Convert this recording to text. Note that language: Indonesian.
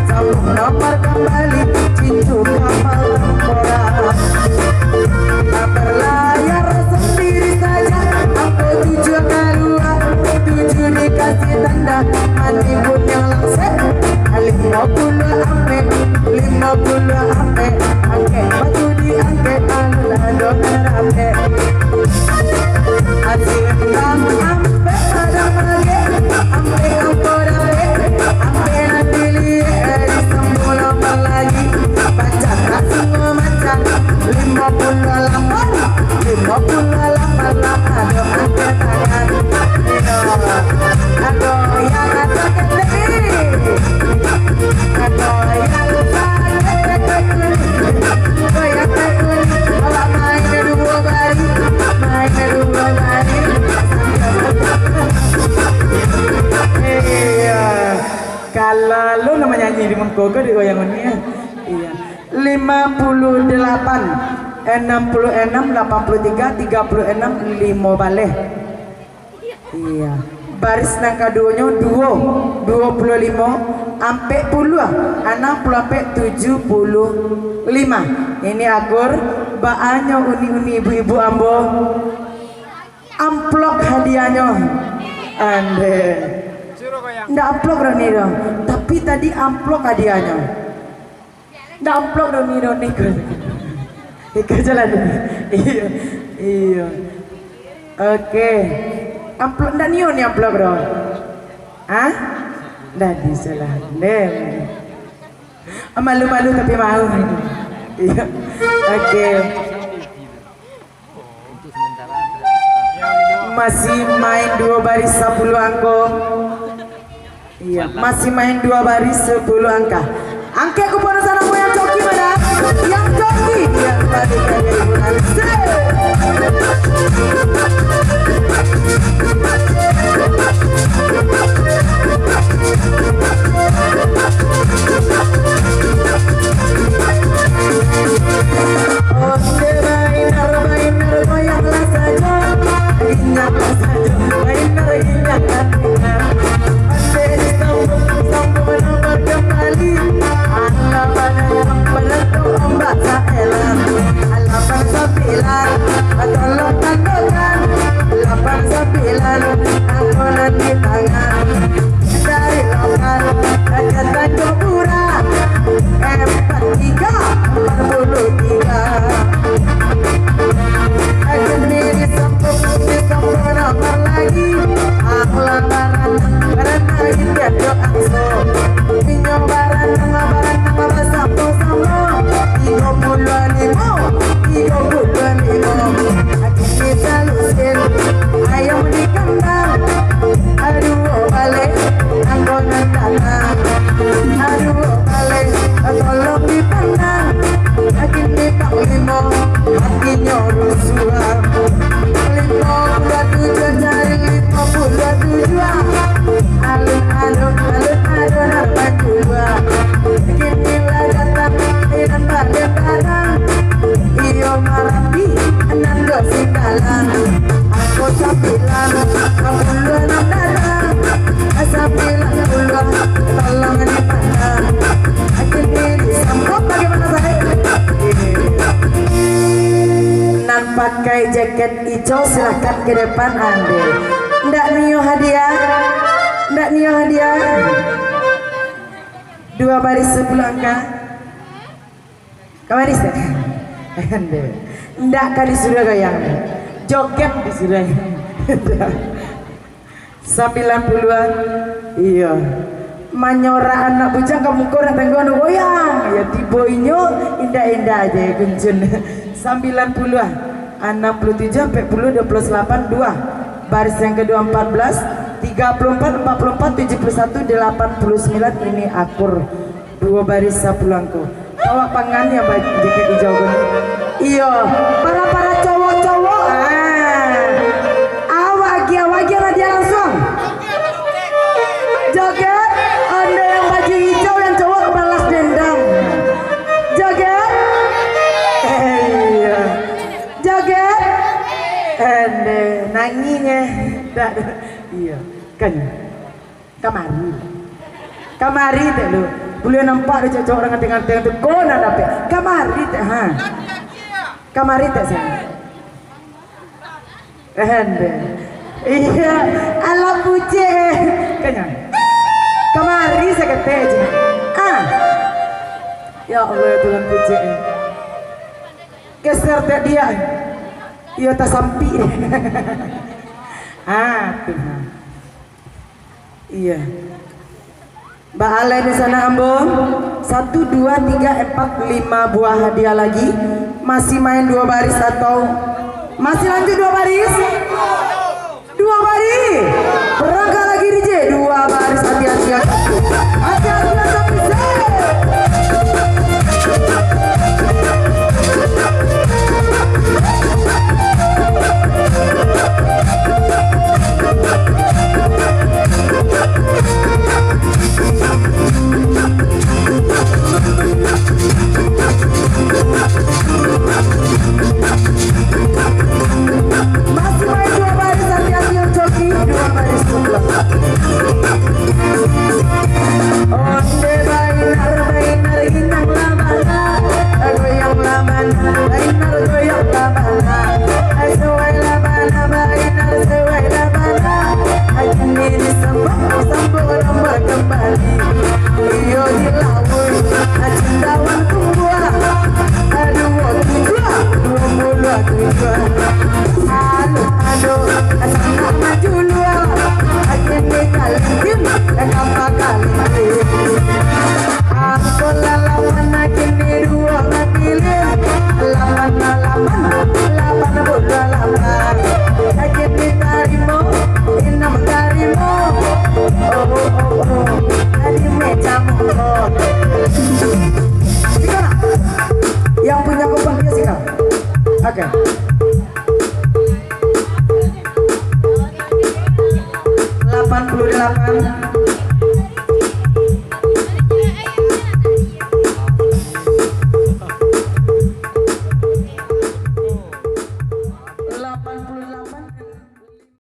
sambung nomor kembali cincu kapal tengkorak. Tak berlayar sendiri saja, aku tujuh kedua, tujuh dikasih tanda honeymoon yang langsung. 50 ampe, 50 ampe, angke batu diangke, alun-alun rampe. Hasil enam ampe pada mage, ampe ampor ampe nanti lihat disambung lama lagi. Baca semua macam 58, 58 lama ada angke tangan. Aduh yang ada ketemu. Kalau lu namanya nyanyi di Mengkogo di goyangannya, iya. 58, 66, 83, 36, 5 balik. Iya. Baris nang kaduanya 25 ampe puluh 60 ampe 75. Ini akur baannya uni-uni ibu-ibu ambo amplok hadiahnya ande ndak amplok dong nih dong, tapi tadi amplok hadiahnya ndak amplok dong nih dong nih ikut jalan iya iya oke. Amplop ndak nion nih amplop bro, ah ndak disalah nem, malu-malu tapi mau, iya, oke. Masih main 2 baris 10 angka, iya, masih main 2 baris 10 angka. Angke kupon sana mau yang coki mana? Yang coki, yang tadi kami bulan bayanglah saja, ingatlah saja, ingatlah sambung nomor kembali. Alapan yang meletup ombak saelan, 89 tolong tandokan, 89 angkolan di tangan. Dari lokal ke Tanjung Pura 43 ini disambung nomor lagi. Lantaran karena indah doa minyak barang sama-sama 35 kita lusin ayam di kandang. Aduh balik anggongan tanah, aduh balik tolong dipandang. Kini Pak Limo hatinya rusuhan. 57 cari 57 alun-alun harapan dua. Kini lah datang dan pada barang iyo marapi nando singgalan. Aku sambilan kabuluan darah, sambilan puluh tolong dipandang. Kini disambut bagaimana saya? Nan pakai jaket hijau silahkan ke depan ande. Ndak niyo hadiah, ndak niyo hadiah. 2 baris 10 angka. Kamaris deh. Ande. Ndak kali sudah goyang. Joget disuruh. 90-an. Iya. Manyora anak bujang kamu kurang tenggono goyang. Ya tiboinyo indah-indah aja ya kuncun. 90-an. 67 sampai 10 28 2. Baris yang kedua 14 34 44 71 89 ini akur 2 baris 10 angko. Awak pangan ya jaket hijau ini. Iya, para cowok-cowok. Awak dia langsung. Joget, ada yang baju hijau yang cowok balas dendam. Joget. Iya. Joget. Nanginya. Iya, kan. Kamari deh lu. Beliau nampak dia cocok orang nganteng-nganteng tu kona dapat. Kamari teh ha. Kamari teh sih. Iya, ala puce. Kenyang. Kamari saya kata aja. Ah. Ya Allah ya Tuhan puce. Geser teh dia. Iya tak sampai. Ah, Tuhan. Iya. Mbak Ale di sana Ambo. 1, 2, 3, 4, 5 buah hadiah lagi. Masih main 2 baris atau masih lanjut 2 baris? 2 baris. Berangkat lagi DJ. 2 baris hati-hati. Hati-hati bisa. Masih main 2 baris hati-hati yang joki 2 baris pulang. Onde bainar ginang lamana, goyang lamana, bainar goyang lamana, sesuai lamana bainar sesuai lamana, ini disambung nomor kembali, iyo dilawui, cintawan tumbuh, aduh tujuh, 27, aduh, asana maju luar, akhirnya kalian apa kali. Aku lalaman kini 2 ngapilin, laman bola laman, akhirnya tarimo, inam tarimo, tadi mecamu. Sikana, yang punya kupon dia sikana. Oke.